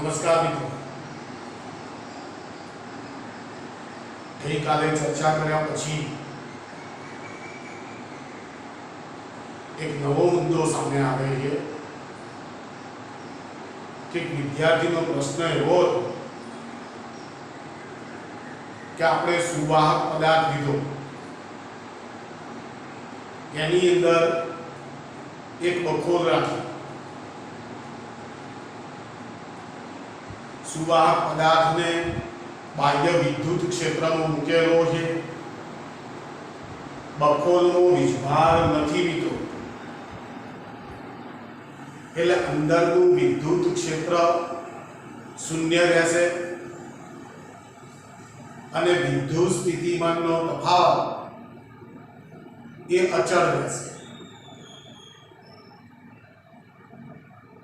નમસ્કાર મિત્રો, ગઈકાલે ચર્ચા કર્યા પછી એક નવો મુદ્દો સામે આવે છે કે વિદ્યાર્થીનો પ્રશ્ન એવો હતો કે આપણે સુવાહક પદાર્થ લીધો, એની અંદર એક બખોલ રાખી, સુવાહક પદાર્થને બાહ્ય વિદ્યુત ક્ષેત્રમાં મૂકેલો છે, બખોલનો વીજભાર નથી લીધો, એટલે અંદરનું વિદ્યુત ક્ષેત્ર શૂન્ય રહેશે અને વિદ્યુત સ્થિતિમાનનો તફાવત એ અચળ રહેશે।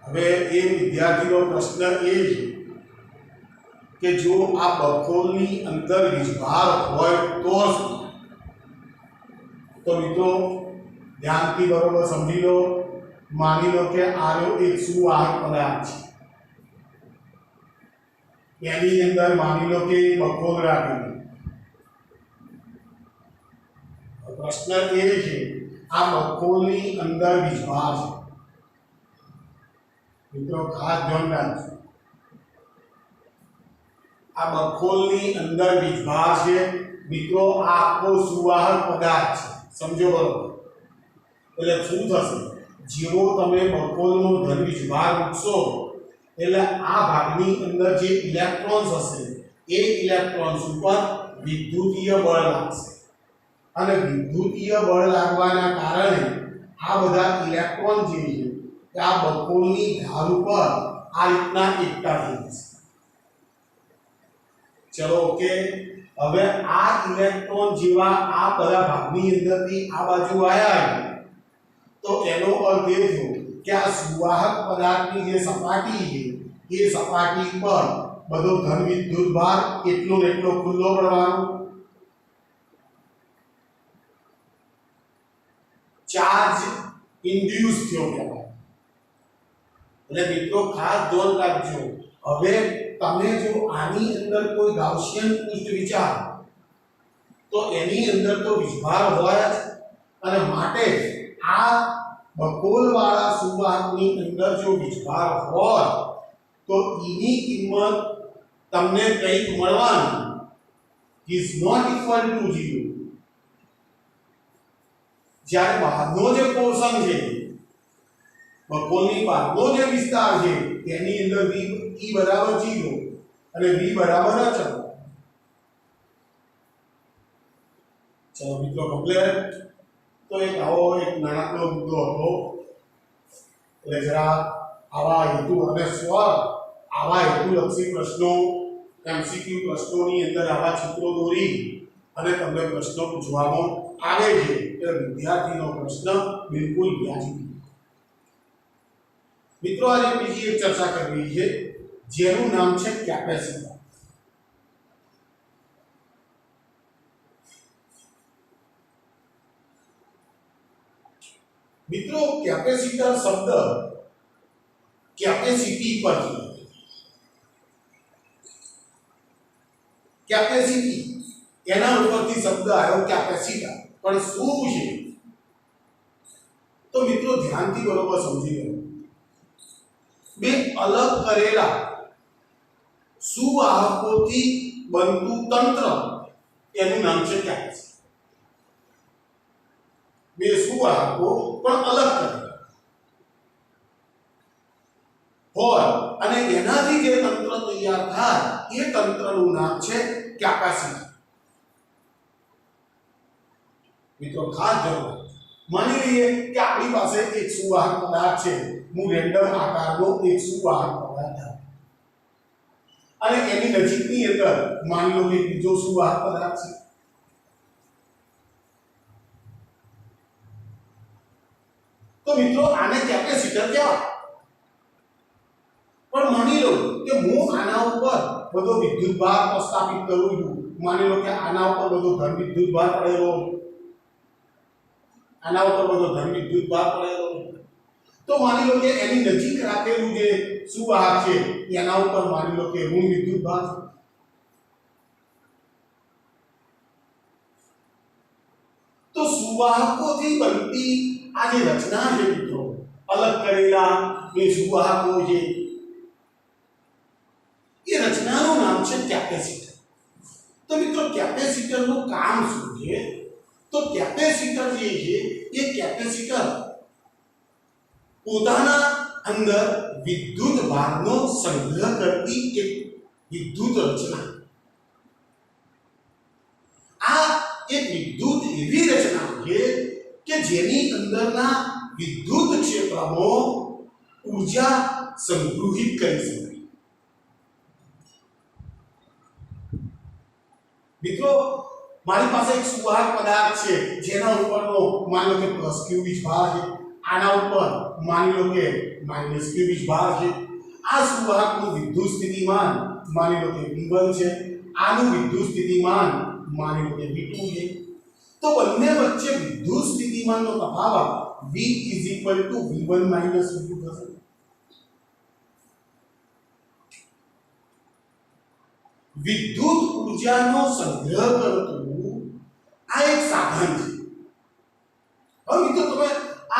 હવે એ વિદ્યાર્થીનો પ્રશ્ન એ છે કે જો આ બખોલની અંદર વીજભાર હોય તો શું? તો મિત્રો ધ્યાનથી બરોબર સમજી લો। માની લો કે આર્યો એક સુવાહક પદાર્થ છે, એની અંદર માની લો કે બખોલ રાખેલી। પ્રશ્ન એ છે આ બખોલની અંદર વીજભાર છે, મિત્રો ખાસ ધ્યાન રાખજો, આ બખોલની અંદર વીજભાર છે। મિત્રો આ આખો સુવાહક પદાર્થ છે, સમજો બરોબર। એટલે શું થશે, જેવો તમે બખોલનો ધન વીજભાર મૂકશો એટલે આ ભાગની અંદર જે ઇલેક્ટ્રોન્સ હશે એ ઇલેક્ટ્રોન્સ ઉપર વિદ્યુતીય બળ લાગશે અને વિદ્યુતીય બળ લાગવાના કારણે આ બધા ઇલેક્ટ્રોન જે છે આ બખોલની ધાર ઉપર આ રીતના એકઠા થઈ જશે। ચલો ઓકે। હવે આ ઇલેક્ટ્રોન જેવા આ બધા ભાગની અંદરથી આ બાજુ આવ્યા તો એનો અર્થ એ થયો કે આ સુવાહક પદાર્થની જે સપાટી છે એ સપાટી પર બધો ધન વિદ્યુત ભાર એટલો ને એટલો ખુલ્લો પડવાનો, ચાર્જ ઇન્ડ્યુસ થયો કહેવાય। એટલે મિત્રો ખાસ ધ્યાન રાખજો, હવે તમે જો આની અંદર કોઈ ગાઉસિયન પૃષ્ઠ વિચાર તો એની અંદર તો વીજભાર હોય જ, અને માટે આ બખોલવાળા સુવાહકની અંદર જો વીજભાર હોય તો એની કિંમત તમને કંઈક મળવાની is not equal to 0। જ્યારે બહારનો જે પોર્શન છે, બખોલની બહારનો જે વિસ્તાર છે તેની અંદર v e બરાબર 0 અને v બરાબર અચળ। ચલો મિત્રો કમ્પ્લીટ। તો એક આવો એક નાનકડો મુદ્દો હતો, એટલે જરા આવા હેતુ અને આવા હેતુલક્ષી પ્રશ્નો એમસીક્યુ પ્રશ્નોની અંદર આવા ચિત્રો દોરી અને તમને પ્રશ્નો પૂછવામાં આવે છે એટલે વિદ્યાર્થીનો પ્રશ્ન બિલકુલ વ્યાજબી। મિત્રો આજે બીજી એક ચર્ચા કરવી છે જેનું નામ છે કેપેસિટર। મિત્રો કેપેસિટર શબ્દ કેપેસિટી પરથી, કેપેસિટી એના ઉપરથી શબ્દ આવ્યો કેપેસિટર, પણ શું છે તો મિત્રો ધ્યાનથી બરોબર સમજી લો। બે અલગ કરેલા સુવાહકોથી બનતું તંત્ર એનું નામ છે કેપેસિટર। બે સુવાહકો પણ અલગ કરેલા હોય અને એનાથી જે તંત્ર તૈયાર થાય એ તંત્રનું નામ છે કેપેસિટર। મિત્રો ખાસ ધ્યાન, માની લઈએ કે આપણી પાસે એક સુવાહક પદાર્થ છે, હું રેન્ડમ આકારનો એક સુવાહક પદાર્થ અને એની નજીકની અંદર માની લો કે બીજો સુવાહક પદાર્થ છે। તો મિત્રો આને કેપેસિટર કહેવાય। પણ માની લો કે હું આના ઉપર બધો વિદ્યુત ભાર પ્રસ્થાપિત કરું છું, માની લો કે આના ઉપર બધો ધન વિદ્યુત ભાર પડેલો, આના ઉપર બધો ધન વિદ્યુત ભાર પડેલો, તો તો માની લો કે એની નજીક રાખેલું જે સુવાહક છે એના ઉપર માની લો કે ઋણ વિદ્યુત ભાર, તો સુવાહકોથી બનતી આ જે રચના છે મિત્રો, અલગ કરેલા જે સુવાહકો છે એ રચનાનું નામ છે કેપેસિટર. તો મિત્રો કેપેસિટરનું કામ શું છે? તો કેપેસિટર જે છે એ કેપેસિટર પોતાના અંદર વિદ્યુત ભારનો સંગ્રહ કરતી એક વિદ્યુત રચના. આ એક વિદ્યુત એવી રચના છે કે જેની અંદરના વિદ્યુત ક્ષેત્રમાં ઊર્જા સંગ્રહિત કરી શકે. મિત્રો મારી પાસે એક સુવાહક પદાર્થ છે જેના ઉપરનો માની લો કે પ્લસ q વીજભાર છે, આના ઉપર માની લો કે માઈનસ q વીજભાર છે. આ સુવાહકનું વિદ્યુત સ્થિતિમાન માની લો કે v1 છે, આનું વિદ્યુત સ્થિતિમાન માની લો કે v2 છે. તો બંને વચ્ચે વિદ્યુત સ્થિતિમાનનો તફાવત v v1 v2 થશે. વિદ્યુત ઊર્જાનો સંગ્રહ કરતું આ એક સાધન છે. હવે મિત્રો તમે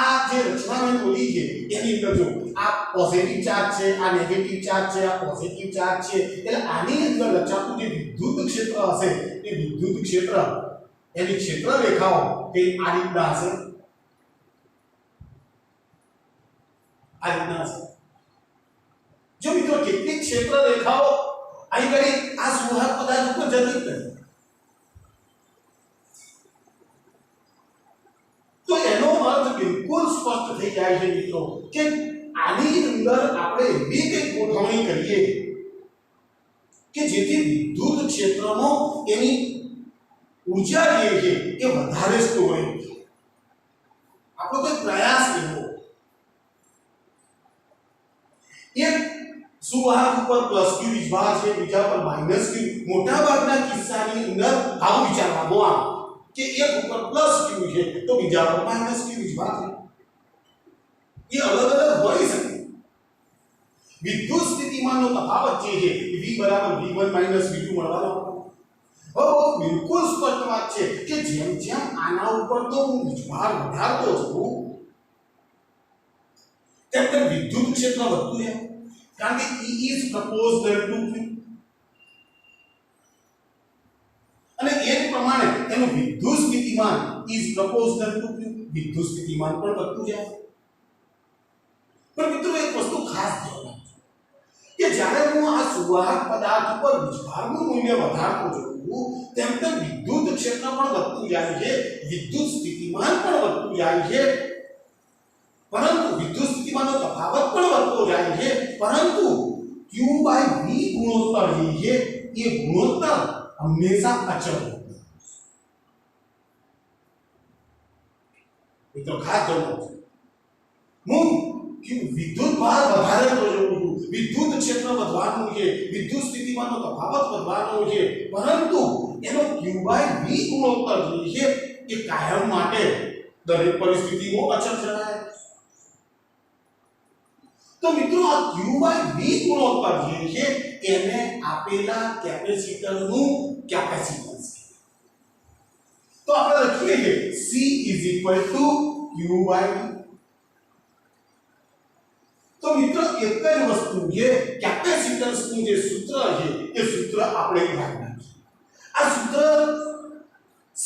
આ જે રચના મેં બોલી છે એની અંદર જો આ પોઝિટિવ ચાર્જ છે, આ નેગેટિવ ચાર્જ છે, આ પોઝિટિવ ચાર્જ છે, એટલે આની અંદર રચાતું જે વિદ્યુત ક્ષેત્ર હશે એ વિદ્યુત ક્ષેત્ર એની ક્ષેત્ર રેખાઓ તે આ રીતના હશે, આ રીતના હશે. જો મિત્રો કેટલીક ક્ષેત્ર રેખાઓ અહીં કરી આ સુવાહક પદાર્થ ઉપર જતી કરી તો એનો અર્થ બિલકુલ સ્પષ્ટ થઈ જાય છે મિત્રો કે આની અંદર આપણે એવી કંઈક ગોઠવણી કરીએ કે જેથી વિદ્યુત ક્ષેત્રમાં એની ઊર્જા જે છે એ વધારે સ્ટોર હોય. આપણો કોઈ પ્રયાસ એવો એક સુવાહક ઉપર પ્લસ q વીજભાર છે, બીજા પર માઈનસ q. મોટા ભાગના કિસ્સાની અંદર આવું વિચારવાનું આવે કે એક ઉપર પ્લસ q છે તો બીજા પર માઈનસ q વીજભાર છે. એ અલગ અલગ હોઈ શકે. વિદ્યુત સ્થિતિમાનનો તફાવત જે છે v v1 v2 મળવાનો. હવે બિલકુલ સ્પષ્ટ વાત છે કે જેમ જેમ આના ઉપર તો હું વીજભાર વધારતો જઉં તેમ તેમ વિદ્યુત ક્ષેત્ર વધતું જાય, કારણ કે E is proportional to Q. અને એ જ પ્રમાણે એનું વિદ્યુત સ્થિતિમાન is proportional to Q. વિદ્યુત સ્થિતિમાન પણ વધતું જાય. પણ મિત્રો એક વસ્તુ ખાસ ધ્યાન રાખજો કે જ્યારે હું આ સુવાહક પદાર્થ ઉપર વીજભારનું મૂલ્ય વધારતો જઉં તેમ તેમ વિદ્યુત ક્ષેત્ર પણ વધતું જાય છે, વિદ્યુત સ્થિતિમાન પણ વધતું જાય છે, પરંતુ વિદ્યુત સ્થિતિમાનનો તફાવત પણ વધતો જાય છે, પરંતુ q/v ગુણોત્તર જે છે એ ગુણોત્તર હંમેશા અચળ હોય. મિત્રો ખાસ ધ્યાન રાખજો, હું વિદ્યુત ભાર વધારે તો જોઉં છું, વિદ્યુત ક્ષેત્ર વધવાનું છે, વિદ્યુત સ્થિતિમાનનો તફાવત વધવાનો છે, પરંતુ એનો q/v ગુણોત્તર જે છે એ કાયમ માટે દરેક પરિસ્થિતિમાં અચળ જણાય. તો મિત્રો આ q/v ગુણોત્તર જે છે એને આપેલા કેપેસિટરનું કેપેસિટન્સ. તો આપણે લખીએ કે C q/v. તો મિત્રો એક જ વસ્તુ છે, કેપેસિટન્સનું જે સૂત્ર છે એ સૂત્ર આપણે યાદ રાખીએ. આ સૂત્ર C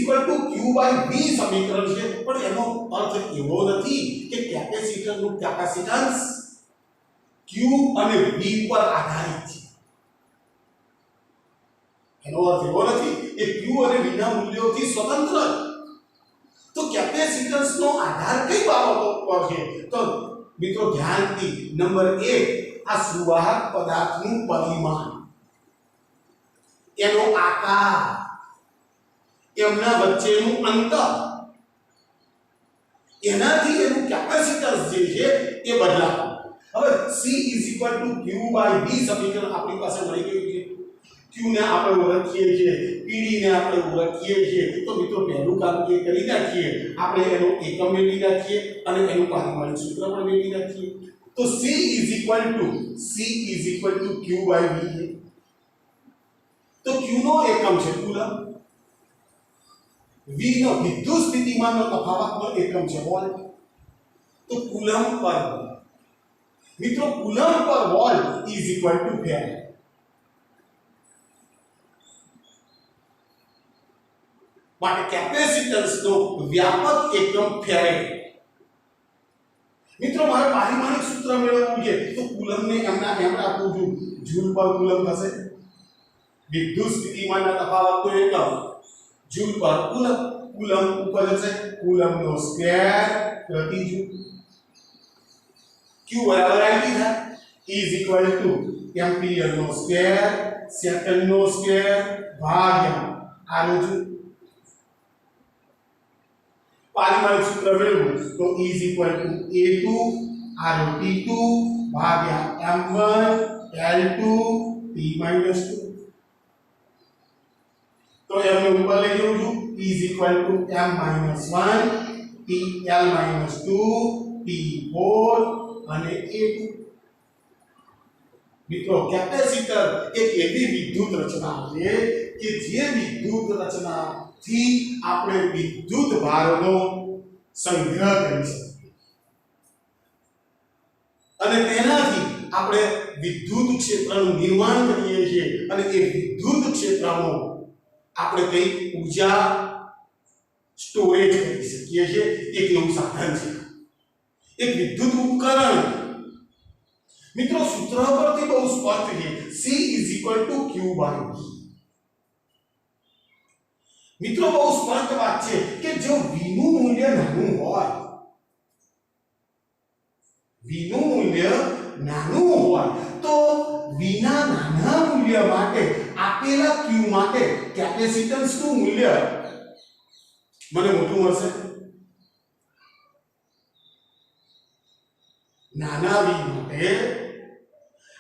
q/v સમીકરણ છે, પણ એનો અર્થ એવો નથી કે કેપેસિટરનું કેપેસિટન્સ q અને v પર આધારિત છે. એનો અર્થ એવો નથી કે q અને v ના મૂલ્યોથી સ્વતંત્ર. તો કેપેસિટન્સનો આધાર કઈ બાબતો પર છે? તો મિત્રો ધ્યાનથી નંબર 1 આ સુવાહક પદાર્થનું પરિમાણ, એનો આકાર, એમના વચ્ચેનું અંતર, એનાથી એનું કેપેસિટન્સ જે છે એ બદલાતું. હવે C q/v સમીકરણ આપણી પાસે મળી ગયું છે. q Q ને આપણે ઓળખીએ છીએ, PD ને આપણે ઓળખીએ છીએ, તો મિત્રો પહેલું કામ એ કરી નાખીએ, આપણે એનો એકમ મેળવી નાખીએ અને એનું પારિમાણિક સૂત્ર પણ મેળવી નાખીએ. તો C is equal to Q by V. તો Q નો એકમ છે કુલમ, V નો વિદ્યુત સ્થિતિમાનનો તફાવતનો એકમ છે વોલ્ટ. તો કુલમ પર મિત્રો કુલમ પર volt is equal to farad. માટે કેપેસિટન્સ નો વ્યાપક એકમ ફેરાડ. મિત્રો મારે પારિમાણિક સૂત્ર મેળવવું છે તો કુલમને એમના એમ રાખવું છું, જૂલ પર કુલમ થશે. વિદ્યુત સ્થિતિમાનના તફાવતનો એકમ જૂલ પર કુલમ, કુલમ ઉપર જશે કુલમનો સ્ક્વેર પ્રતિ જૂલ. Q બરાબર આવી થાય is equal to એમ્પિયર નો સ્ક્વેર સેકન્ડ નો સ્ક્વેર ભાગ્યા આનું જૂલ. પારિમાણિક સૂત્ર મેળવવું તો is equal to A2 RT2 ભાગ્યા M1 L2 T-2. તો એમને ઉપર લઈ જઉં છું is equal to M-1 TL-2 T4 અને A2. મિત્રો કેપેસિટર એક એવી વિદ્યુત રચના છે કે જે વિદ્યુત રચનાથી આપણે વિદ્યુત ભારનો સંગ્રહ કરી શકીએ અને તેનાથી આપણે વિદ્યુત ક્ષેત્રનું નિર્માણ કરીએ છીએ અને એ વિદ્યુત ક્ષેત્રનો આપણે કઈ ઊર્જા સ્ટોરેજ કરી શકીએ છીએ. એક એવું સાધન છે, એક વિદ્યુત ઉપકરણ. મિત્રો સૂત્ર પરથી બહુ સ્પષ્ટ છે, C is equal to Q by V. મિત્રો બહુ સ્પષ્ટ વાત છે કે જો V નું મૂલ્ય નાનું હોય, V નું મૂલ્ય નાનું હોય તો V ના નાના મૂલ્ય માટે આપેલા Q માટે કેપેસિટન્સ નું મૂલ્ય મને મોટું મળશે. નાના V માટે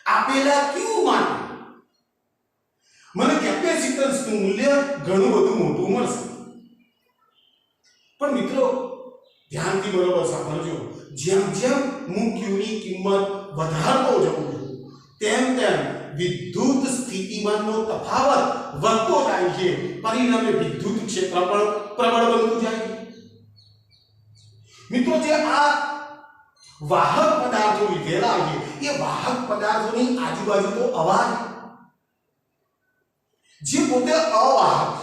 આપેલા Q માટે મને કેપેસિટન્સ નું મૂલ્ય ઘણું બધું મોટું મળશે. પણ મિત્રો ધ્યાનથી બરોબર સાંભળજો, જેમ જેમ હું Q ની કિંમત વધારતો જાઉં છું તેમ તેમ વિદ્યુત સ્થિતિમાનનો તફાવત વધતો જાય છે, પરિણામે વિદ્યુત ક્ષેત્ર પણ પ્રબળ બનતું જાય છે. મિત્રો જે આ વાહક પદાર્થો લીધેલા છે એ વાહક પદાર્થોની આજુબાજુ તો અવાજ જે પોતે અવાહક.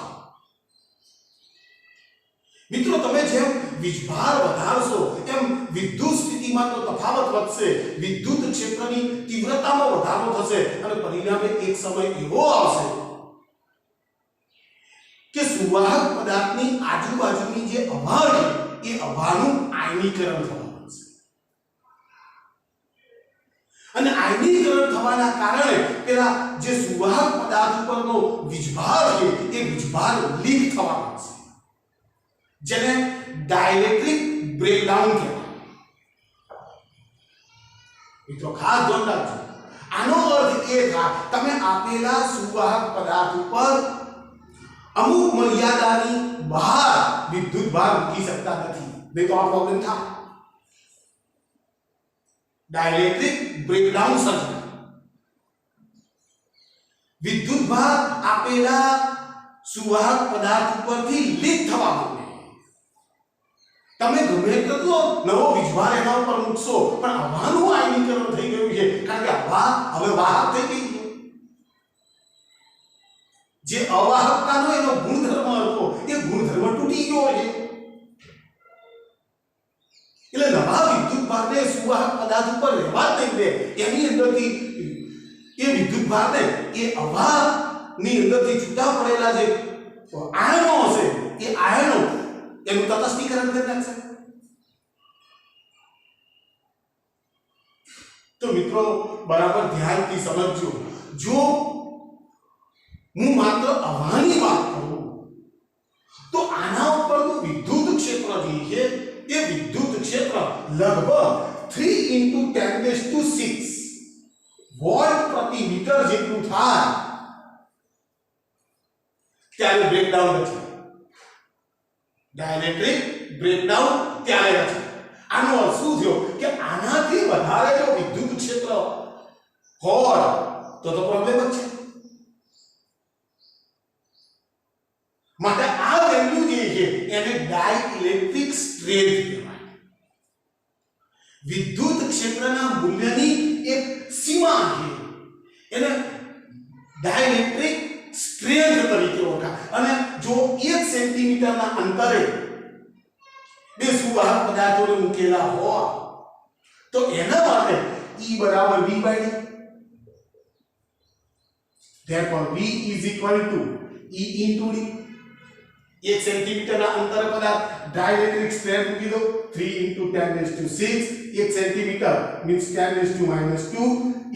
મિત્રો તમે જેમ વીજભાર વધારશો એમ વિદ્યુત સ્થિતિમાનનો તફાવત વધશે, વિદ્યુત ક્ષેત્રની તીવ્રતામાં વધારો થશે અને પરિણામે એક સમય એવો આવશે કે સુવાહક પદાર્થની આજુબાજુની જે હવા છે એ હવાનું આયનીકરણ થવાનું છે અને આયનીકરણ થવાના કારણે પેલા જે સુવાહક પદાર્થ ઉપરનો વીજભાર છે એ વીજભાર લીક થવાનો છે, જેને ડાઇલેક્ટ્રિક બ્રેકડાઉન કહેવાય. મિત્રો ખાસ ધ્યાન રાખજો, આનો અર્થ એ થાય તમે આપેલા સુવાહક પદાર્થ ઉપર અમુક મર્યાદાની બહાર વિદ્યુત ભાર મૂકી શકતા નથી, નહીં તો આ પ્રોબ્લેમ થાય. ડાઇલેક્ટ્રિક બ્રેકડાઉન સર્જાય, વિદ્યુત ભાર આપેલા સુવાહક પદાર્થ ઉપરથી લીક થવા માંડે. તમે ગમે તેટલો નવો વીજભાર એના ઉપર મૂકશો પણ હવાનું આયનીકરણ થઈ ગયું છે, કારણ કે હવા હવે વાહક થઈ ગઈ છે. જે અવાહકતાનો એનો ગુણધર્મ હતો એ ગુણધર્મ તૂટી ગયો છે. એટલે નવા વિદ્યુત ભારને સુવાહક પદાર્થ ઉપર રહેવા જ નહીં દે, એની અંદરથી એ વિદ્યુત ભારને એ હવાની અંદરથી છૂટા પડેલા જે આયનો હશે એ આયનો એનું તટસ્થીકરણ કરી નાખશે. તો મિત્રો બરાબર ધ્યાનથી સમજજો, જો હું માત્ર હવાની વાત કરું તો આના ઉપરનું વિદ્યુત ક્ષેત્ર જે છે એ વિદ્યુત ક્ષેત્ર લગભગ 3 × 10⁶ વોલ્ટ પ્રતિ મીટર જેટલું થાય. ત્યારે બ્રેકડાઉન રચાય, ડાઇલેક્ટ્રિક બ્રેકડાઉન ત્યારે રચાય. આનો અર્થ શું થયો કે આનાથી વધારે જો વિદ્યુત ક્ષેત્ર હોય તો પ્રોબ્લેમ જ છે. માટે આ વેલ્યુ જે છે એને ડાઇલેક્ટ્રિક સ્ટ્રેન્થ કહેવાય. વિદ્યુત ક્ષેત્રના મૂલ્યની એક સીમા છે, એને ડાઇલેક્ટ્રિક સ્ટ્રેન્થ તરીકે ઓળખાય. અને જો 1 સેન્ટીમીટરના અંતરે બે સુવાહક પદાર્થોને મૂકેલા હોય તો એના માટે E બરાબર V by D. Therefore V is equal to E into D. 1 સેન્ટીમીટરના અંતરે પદાર્થ ડાઇલેક્ટ્રિક સ્ટ્રેન્થ મૂકી દો 3 into 10 raised to 6. 1 centimetre means 10 raised to -2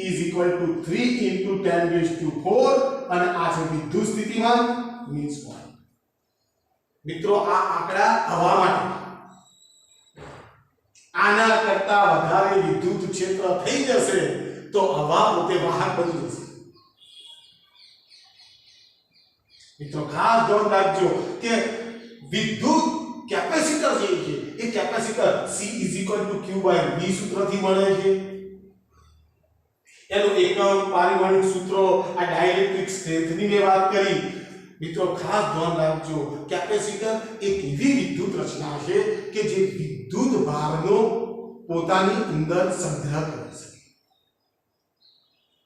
is equal to 3 into 10 raised to 4 અને આ છે વિદ્યુત સ્થિતિમાન means 1. મિત્રો આ આંકડા હવા માટે આના કરતા વધારે વિદ્યુત ક્ષેત્ર થઈ જશે તો હવા પોતે વાહક બની જશે. મિત્રો ખાસ ધ્યાન રાખજો કે વિદ્યુત કેપેસિટર જે છે એ કેપેસિટર C = Q / V સૂત્રથી મળે છે. એનું એકમ પારિમાણિક સૂત્રો આ ડાઇલેક્ટ્રિક સ્ટ્રેન્થની મેં વાત કરી. મિત્રો ખાસ ધ્યાન રાખજો કેપેસિટર એક એવી વિદ્યુત રચના છે કે જે વિદ્યુત ભારનો પોતાની અંદર સંગ્રહ કરી શકે.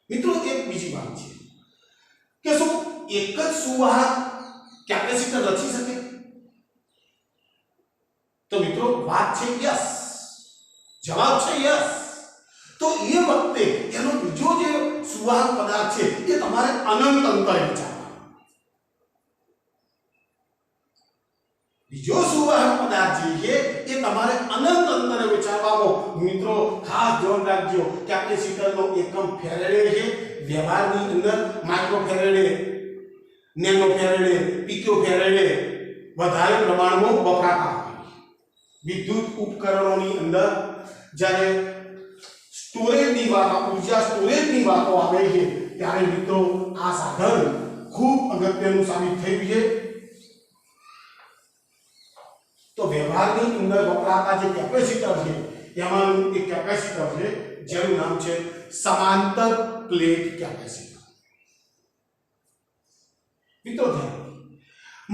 મિત્રો એક બીજી વાત છે કે શું એક જ સુવાહક કેપેસિટર રચી શકે? તો મિત્રો વાત છે યસ, જવાબ છે યસ. તો એ વખતે એનો બીજો જે સુવાહક પદાર્થ છે એ તમારે અનંત અંતરે વિચારવાનો. બીજો સુવાહક પદાર્થ જે છે એ તમારે અનંત અંતરે વિચારવાનો. મિત્રો ખાસ ધ્યાન રાખજો કેપેસિટરનો એકમ ફેરેડે છે. વ્યવહારની અંદર માઇક્રોફેરેડે, નેનોફેરેડે, પિકોફેરેડે વધારે પ્રમાણમાં વપરાતા હોય. વિદ્યુત ઉપકરણોની અંદર જ્યારે સ્ટોરેજની વાત, ઊર્જા સ્ટોરેજની વાતો આવે છે ત્યારે મિત્રો આ સાધન ખૂબ અગત્યનું સાબિત થયું છે. તો વ્યવહારની અંદર વપરાતા જે કેપેસિટર છે એમાંનું એક કેપેસિટર છે જેનું નામ છે સમાંતર પ્લેટ કેપેસિટર. મિત્રો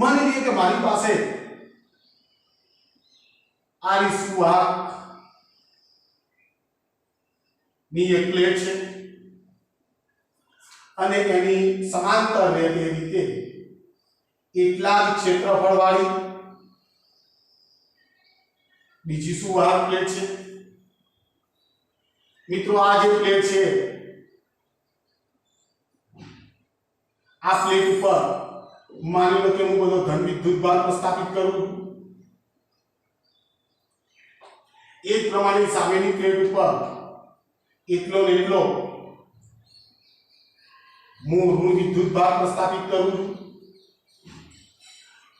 માની લઈએ કે મારી પાસે આ સુવાહક ની એક પ્લેટ છે અને એની સમાંતર રહે એ રીતે એટલા જ ક્ષેત્રફળ વાળી બીજી સુવાહક પ્લેટ છે. મિત્રો આ જે પ્લેટ છે આ પ્લેટ ઉપર માની લો કે હું બધો ધન વિદ્યુત ભાર પ્રસ્થાપિત કરું છું. એ જ પ્રમાણે સામેની પ્લેટ ઉપર એટલો ને એટલો હું ઋણ વિદ્યુત ભાર પ્રસ્થાપિત કરું છું.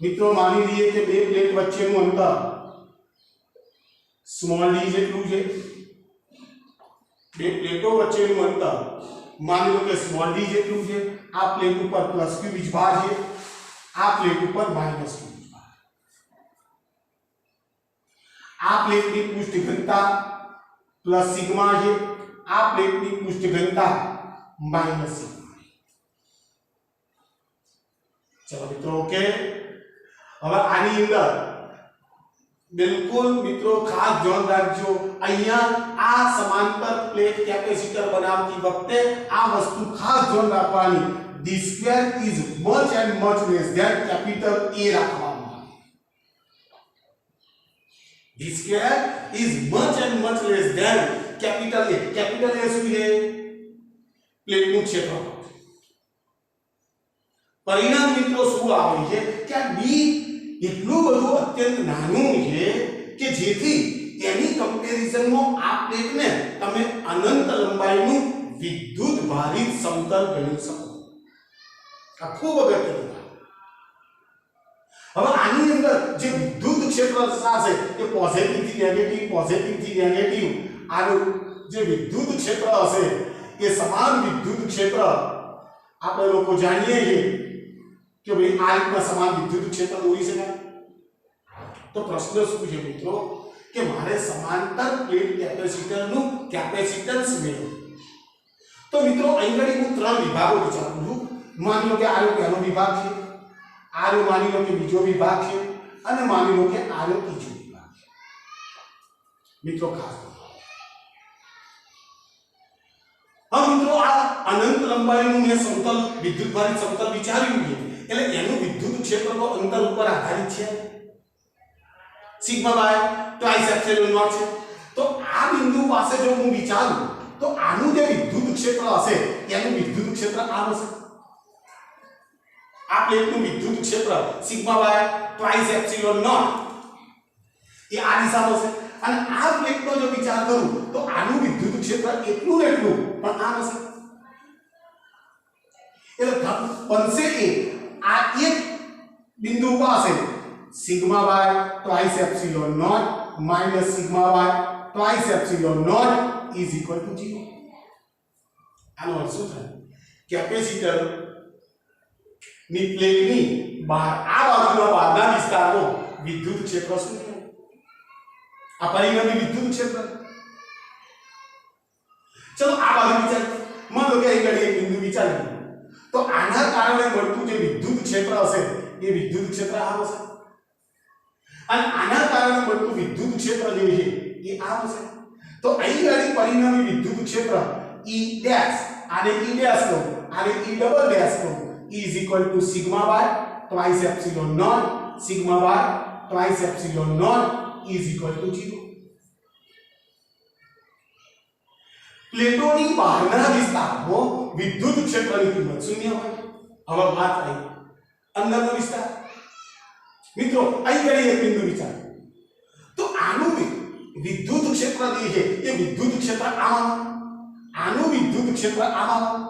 મિત્રો માની લઈએ કે બે પ્લેટ વચ્ચેનું અંતર સ્મોલ d જેટલું છે. બે પ્લેટો વચ્ચેનું અંતર માની લો કે સ્મોલ d જેટલું છે. આ પ્લેટ ઉપર પ્લસ q વીજભાર છે, આ પ્લેટ ઉપર માઈનસ q વીજભાર. આ પ્લેટની પૃષ્ઠ ઘનતા પ્લસ સિગ્મા છે, આ પ્લેટની પૃષ્ઠ ઘનતા માઈનસ સિગ્મા. ચલો મિત્રો ઓકે. હવે આની અંદર બિલકુલ મિત્રો ખાસ ધ્યાન રાખજો અહીંયા આ સમાંતર પ્લેટ કેપેસિટર બનાવતી વખતે આ વસ્તુ ખાસ ધ્યાન રાખવાની d square is much and much less than capital A રાખવામાં આવે. d square is much and much less than capital A. capital A શું છે? પ્લેટનું ક્ષેત્રફળ. પરિણામ મિત્રો શું આવે છે કે આ d એટલું બધું અત્યંત નાનું છે કે જેથી એની કમ્પેરિઝનમાં આ પ્લેટને તમે અનંત લંબાઈનું વિદ્યુત ભારિત સમતલ ગણી શકો. આ ખૂબ અગત્યનું છે. હવે આની અંદર જે વિદ્યુત ક્ષેત્ર રચાશે એ પોઝિટિવ થી નેગેટિવ આનું જે વિદ્યુત ક્ષેત્ર હશે એ સમાન વિદ્યુત ક્ષેત્ર આપણે લોકો જાણીએ છીએ કે ભાઈ આ રીતના સમાન વિદ્યુત ક્ષેત્ર દોરી શકાય? તો પ્રશ્ન શું છે મિત્રો કે મારે સમાંતર પ્લેટ કેપેસિટરનું કેપેસિટન્સ મેળવવું. તો મિત્રો અહીં ઘડી હું ત્રણ વિભાગો વિચારું છું. માની લો કે આ પહેલો વિભાગ છે, આ માની લો કે બીજો વિભાગ છે, અને માની લો કે આ ત્રીજો વિભાગ છે. મિત્રો ખાસ હા મિત્રો આ અનંત લંબાઈનું મેં સમતલ વિદ્યુતભારિત સમતલ વિચાર્યું છે એટલે એનું વિદ્યુત ક્ષેત્ર તો અંતર ઉપર આધારિત છે, sigma by twice epsilon naught છે. તો આ બિંદુ પાસે જો હું વિચારું તો આનું જે વિદ્યુત ક્ષેત્ર હશે એનું વિદ્યુત ક્ષેત્ર આ હશે. આ પ્લેટનું વિદ્યુત ક્ષેત્ર sigma by twice epsilon not એ આ દિશામાં હશે. અને આ પ્લેટનો જો વિચાર કરું તો આનું વિદ્યુત ક્ષેત્ર એટલું ને એટલું પણ આ હશે. એટલે બનશે એ આ એક બિંદુ પાસે sigma by twice epsilon naught minus sigma by twice epsilon naught is equal to 0. આનો અર્થ શું થાય? કેપેસિટર ની પ્લેટની બહાર આ બાજુના બહારના વિસ્તારનો વિદ્યુત ક્ષેત્ર શું છે? આ પરિણામી વિદ્યુત ક્ષેત્ર. ચલો આ બાજુ વિચાર. માનો કે અહીં ઘડી એક બિંદુ વિચારીએ તો આના કારણે મળતું જે વિદ્યુત ક્ષેત્ર હશે એ વિદ્યુત ક્ષેત્ર આ હશે, અને આના કારણે મળતું વિદ્યુત ક્ષેત્ર જે છે એ આ હશે. તો અહીં ઘડી પરિણામી વિદ્યુત ક્ષેત્ર E ડેશ, આને E ડેશ લો, આને E ડબલ ડેશ લો, is equal to sigma by twice epsilon naught, sigma by twice epsilon naught is equal to 0. પ્લેટોની બહારના વિસ્તારમાં વિદ્યુત ક્ષેત્રની કિંમત શૂન્ય હોય. હવે વાત આવી અંદરનો વિસ્તાર. મિત્રો અહીં ઘડી એક બિંદુ વિચાર તો આનું વિદ્યુત ક્ષેત્ર જે છે એ વિદ્યુત ક્ષેત્ર આમાં, આનું વિદ્યુત ક્ષેત્ર આમાં,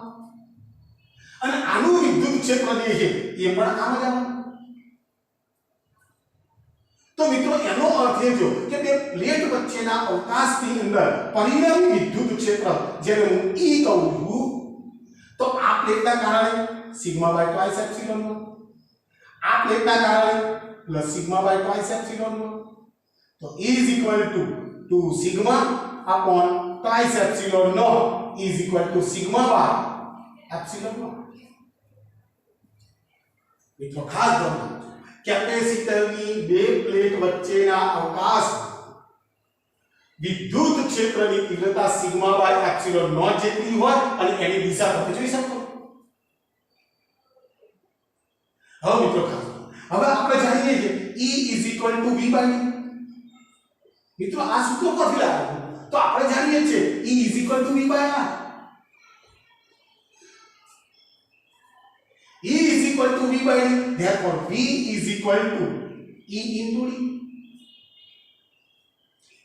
અને આનું વિદ્યુત ક્ષેત્ર જે છે એ પણ આમ જ આવે. તો મિત્રો એનો અર્થ એ થયો કે બે પ્લેટ વચ્ચેના અવકાશની અંદર પરિણામી વિદ્યુત ક્ષેત્ર જેને હું E કહું છું તો આ પ્લેટના કારણે sigma by twice epsilon naught, આ પ્લેટના કારણે plus sigma by twice epsilon naught. તો E is equal to 2 sigma upon twice epsilon naught is equal to sigma by epsilon naught. મિત્રો ખાસ ધ્યાન રાખજો કેપેસિટરની બે પ્લેટ વચ્ચેના અવકાશ વિદ્યુત ક્ષેત્રની તીવ્રતા સિગ્મા બાય એપ્સિલોન નોટ જેટલી હોય અને એની દિશા તમે જોઈ શકો. હવે મિત્રો ખાસ હવે આપણે જાણીએ છીએ E is equal to V by D. મિત્રો આ સૂત્ર પરથી લાવ્યો તો આપણે જાણીએ છીએ E is equal to V by R. E is equal to V by D. Therefore, V is equal to E into D.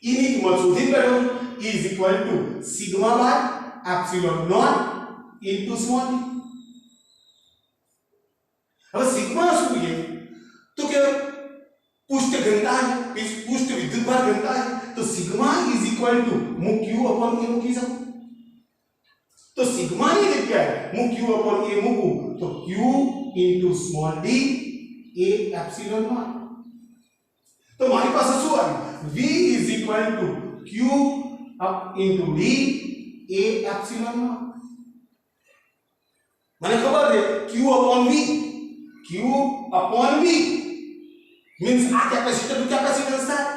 E ની કિંમત શોધી કાઢો. E is equal to sigma by epsilon naught into small d. હવે sigma શું છે તો કે પૃષ્ઠ ઘનતા है, પૃષ્ઠ વિદ્યુતભાર ઘનતા है. तो सिग्मा is equal to હું q upon a મૂકી શકું. तो सिग्मा ની જગ્યાએ હું q upon a મૂકું તો q into small d a epsilon naught. તો મારી પાસે શું આવ્યું? v is equal to q up into d a epsilon naught. મને ખબર છે q upon v, q upon v means આ કેપેસિટર નું કેપેસિટન્સ થાય.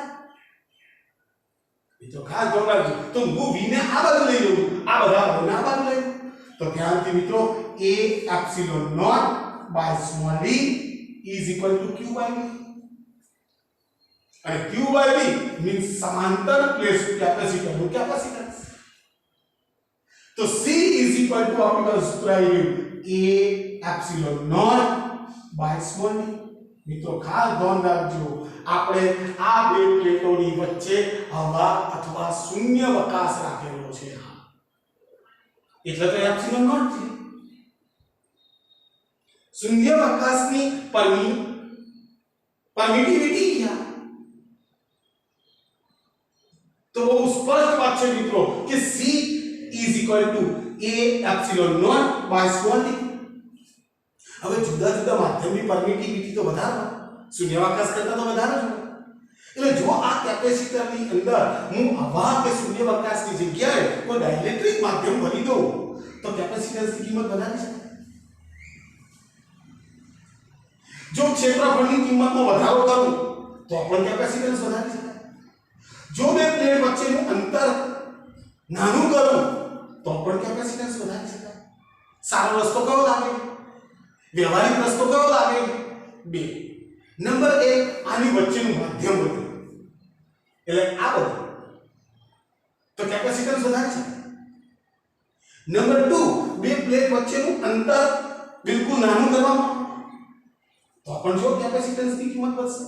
તો ખાસ ધ્યાન રાખજો. તો હું v ને આ બાજુ લઈ લઉં, આ બધા બાજુને આ બાજુ લઈ લઉં. તો ધ્યાનથી મિત્રો a epsilon naught by small d is equal to q by v. અને q by v means સમાંતર પ્લેટ કેપેસિટર નું કેપેસિટન્સ. તો c is equal to આપણા સૂત્ર આવ્યું a epsilon naught by small d. મિત્રો ખાસ ધ્યાન રાખજો આપણે આ બે પ્લેટોની વચ્ચે હવા અથવા શૂન્ય અવકાશ રાખેલો છે એટલે તો એપ્સિલોન નોટ છે. શૂન્ય અવકાશની પરમિટિવિટી ક્યાં તો બહુ સ્પષ્ટ વાત છે મિત્રો કે c is equal to a epsilon naught by small d. હવે જુદા જુદા માધ્યમની પરમિટિવિટી તો વધારે શૂન્યાવકાશ કરતા તો વધારે જ હોય. એટલે જો આ કેપેસિટરની અંદર હું આવા કે શૂન્યાવકાશની જગ્યાએ કોઈ ડાઇલેક્ટ્રિક માધ્યમ ભરી દઉં તો કેપેસિટન્સની કિંમત વધારી શકાય. જો ક્ષેત્રફળની કિંમતમાં વધારો કરું તો પણ કેપેસિટન્સ વધારી શકાય. જો બે પ્લેટ વચ્ચેનું અંતર નાનું કરું તો પણ કેપેસિટન્સ વધારી શકાય. સારો રસ્તો કયો લાગે? વ્યવહારિક રસ્તો કયો લાગે? બે. નંબર 1 આની વચ્ચેનું માધ્યમ બધું એટલે આ બધું તો કેપેસિટન્સ વધારી શકાય. નંબર 2 બે પ્લેટ વચ્ચેનું અંતર બિલકુલ નાનું કરવામાં તો પણ જો કેપેસિટન્સની કિંમત વધશે.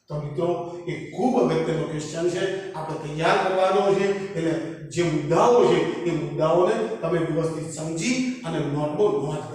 તો મિત્રો એ ખૂબ અગત્યનો ક્વેશ્ચન છે, આપણે તૈયાર કરવાનો છે. એટલે જે મુદ્દાઓ છે એ મુદ્દાઓને તમે વ્યવસ્થિત સમજી અને નોટમાં નોંધ